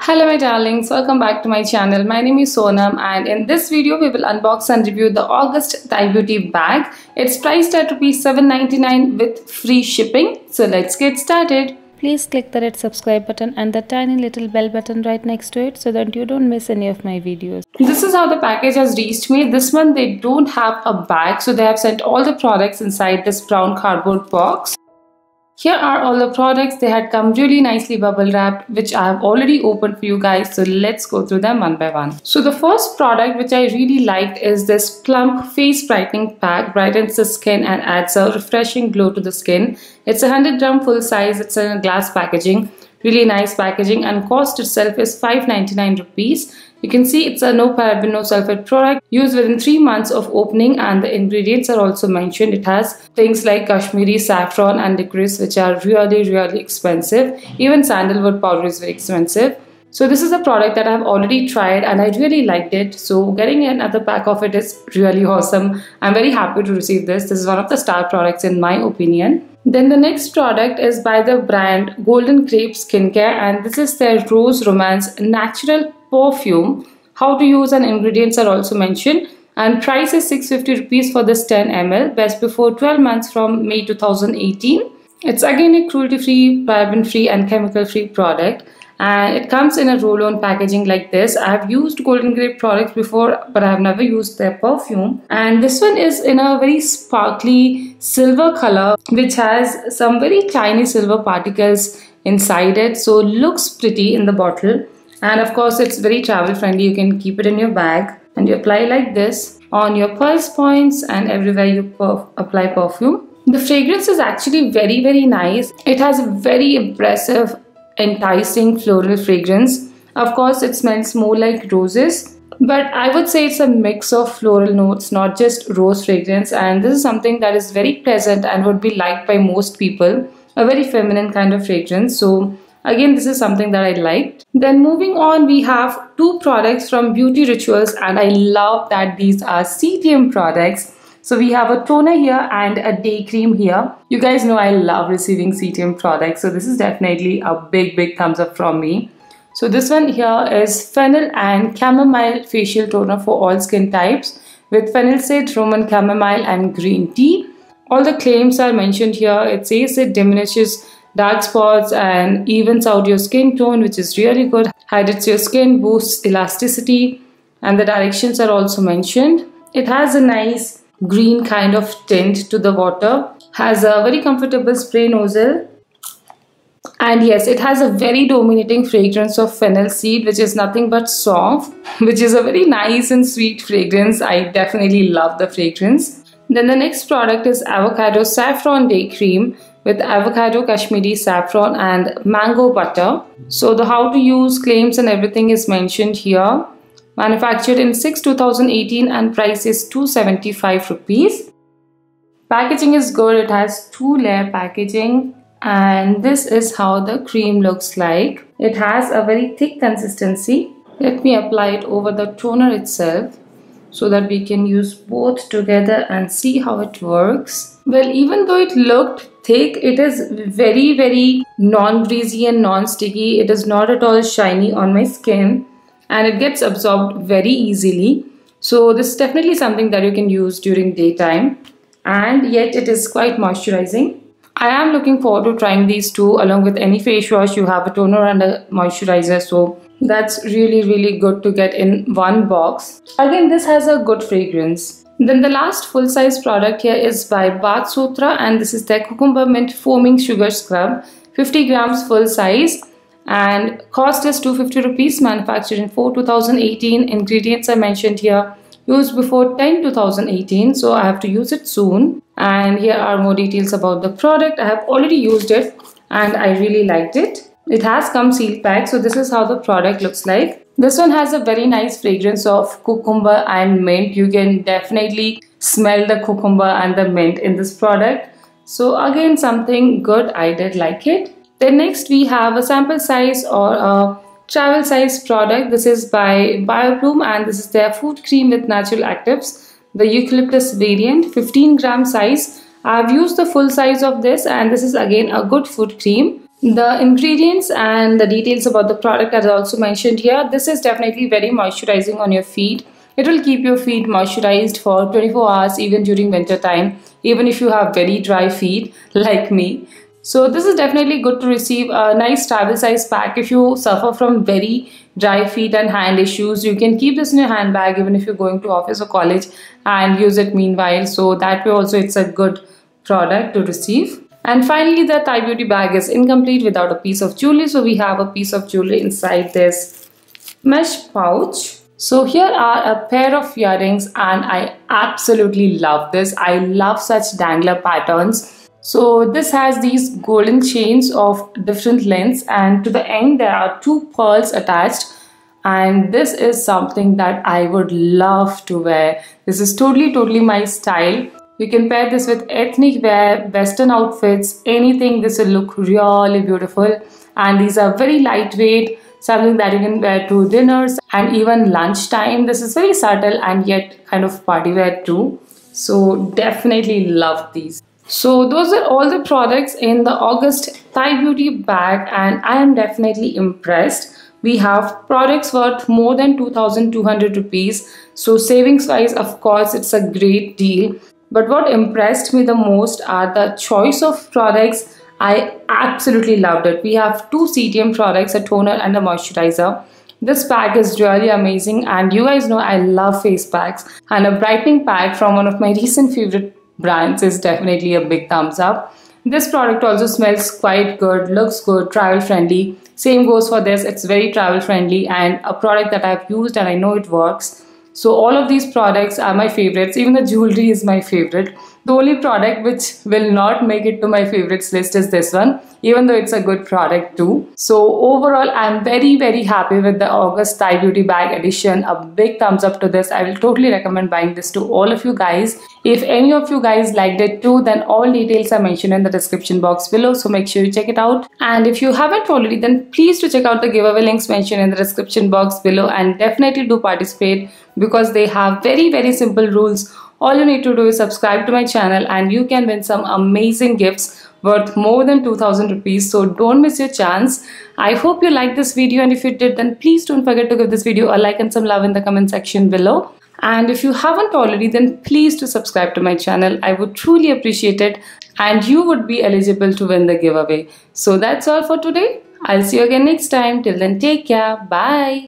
Hello my darlings, welcome back to my channel. My name is Sonam and in this video we will unbox and review the August Thai Beauty bag. It's priced at ₹7.99 with free shipping. So let's get started. Please click the red subscribe button and the tiny little bell button right next to it so that you don't miss any of my videos. This is how the package has reached me. This one they don't have a bag, so they have sent all the products inside this brown cardboard box. Here are all the products. They had come really nicely bubble wrapped, which I have already opened for you guys. So let's go through them one by one. So the first product which I really liked is this plump face brightening pack. Brightens the skin and adds a refreshing glow to the skin. It's a 100-gram full size. It's in a glass packaging. Really nice packaging, and cost itself is ₹5.99. You can see it's a no paraben, no sulfate product used within 3 months of opening, and the ingredients are also mentioned. It has things like Kashmiri saffron and licorice, which are really expensive. Even sandalwood powder is very expensive. So this is a product that I've already tried and I really liked it. So getting another pack of it is really awesome. I'm very happy to receive this. This is one of the star products in my opinion. Then the next product is by the brand Golden Grape Skincare, and this is their Rose Romance Natural Perfume. How to use and ingredients are also mentioned, and price is ₹650 for this 10 ml. Best before 12 months from May 2018. It's again a cruelty-free, paraben-free and chemical-free product. And it comes in a roll-on packaging like this. I have used Golden Grape products before, but I have never used their perfume. And this one is in a very sparkly silver color, which has some very tiny silver particles inside it. So it looks pretty in the bottle. And of course, it's very travel friendly. You can keep it in your bag and you apply like this on your pulse points and everywhere you apply perfume. The fragrance is actually very nice. It has a very impressive, enticing floral fragrance. Of course, it smells more like roses, but I would say it's a mix of floral notes, not just rose fragrance, and this is something that is very pleasant and would be liked by most people. A very feminine kind of fragrance. So again, this is something that I liked. Then moving on, we have two products from Beauty Rituals, and I love that these are CTM products. So we have a toner here and a day cream here. You guys know I love receiving CTM products, so this is definitely a big thumbs up from me. So this one here is Fennel and Chamomile Facial Toner for all skin types with fennel seed, Roman chamomile and green tea. All the claims are mentioned here. It says it diminishes dark spots and evens out your skin tone, which is really good. Hydrates your skin, boosts elasticity, and the directions are also mentioned. It has a nice green kind of tint to the water, has a very comfortable spray nozzle, and yes, it has a very dominating fragrance of fennel seed, which is nothing but soft, which is a very nice and sweet fragrance. I definitely love the fragrance. Then the next product is Avocado Saffron Day Cream with avocado, Kashmiri saffron and mango butter. So the how to use, claims and everything is mentioned here. Manufactured in 6/2018 and price is ₹275. Packaging is good. It has 2-layer packaging, and this is how the cream looks like. It has a very thick consistency. Let me apply it over the toner itself so that we can use both together and see how it works. Well, even though it looked thick, it is very non-greasy and non-sticky. It is not at all shiny on my skin, and it gets absorbed very easily. So this is definitely something that you can use during daytime, and yet it is quite moisturizing. I am looking forward to trying these two. Along with any face wash, you have a toner and a moisturizer, so that's really good to get in one box. Again, this has a good fragrance. Then the last full-size product here is by Bath Sutra, and this is their Cucumber Mint Foaming Sugar Scrub, 50 grams full size. And cost is ₹250. Manufactured in 4/2018. Ingredients are mentioned here. Used before 10/2018, so I have to use it soon. And here are more details about the product. I have already used it and I really liked it. It has come sealed pack, so this is how the product looks like. This one has a very nice fragrance of cucumber and mint. You can definitely smell the cucumber and the mint in this product. So again, something good. I did like it. Then next we have a sample size or a travel size product. This is by BioBloom, and this is their food cream with natural actives, the eucalyptus variant, 15 gram size. I have used the full size of this, and this is again a good food cream. The ingredients and the details about the product are also mentioned here. This is definitely very moisturizing on your feet. It will keep your feet moisturized for 24 hours even during winter time, even if you have very dry feet like me. So this is definitely good to receive a nice travel size pack. If you suffer from very dry feet and hand issues, you can keep this in your handbag even if you're going to office or college and use it meanwhile. So that way also it's a good product to receive. And finally, the Thai Beauty bag is incomplete without a piece of jewelry. So we have a piece of jewelry inside this mesh pouch. So here are a pair of earrings and I absolutely love this. I love such dangler patterns. So this has these golden chains of different lengths and to the end there are two pearls attached. And this is something that I would love to wear. This is totally my style. You can pair this with ethnic wear, western outfits, anything. This will look really beautiful. And these are very lightweight, something that you can wear to dinners and even lunchtime. This is very subtle and yet kind of party wear too. So definitely love these. So those are all the products in the August Thai Beauty bag and I am definitely impressed. We have products worth more than 2,200 rupees. So savings wise, of course, it's a great deal. But what impressed me the most are the choice of products. I absolutely loved it. We have two CTM products, a toner and a moisturizer. This pack is really amazing and you guys know I love face packs. And a brightening pack from one of my recent favorite brands is definitely a big thumbs up. This product also smells quite good, looks good, travel friendly. Same goes for this, it's very travel friendly and a product that I've used and I know it works. So all of these products are my favorites. Even the jewelry is my favorite. The only product which will not make it to my favorites list is this one, even though it's a good product too. So overall, I'm very happy with the August Thai Beauty bag edition. A big thumbs up to this. I will totally recommend buying this to all of you guys. If any of you guys liked it too, then all details are mentioned in the description box below. So make sure you check it out. And if you haven't already, then please do check out the giveaway links mentioned in the description box below and definitely do participate because they have very simple rules. All you need to do is subscribe to my channel and you can win some amazing gifts worth more than 2,000 rupees. So don't miss your chance. I hope you liked this video and if you did, then please don't forget to give this video a like and some love in the comment section below. And if you haven't already, then please do subscribe to my channel. I would truly appreciate it and you would be eligible to win the giveaway. So that's all for today. I'll see you again next time. Till then, take care. Bye.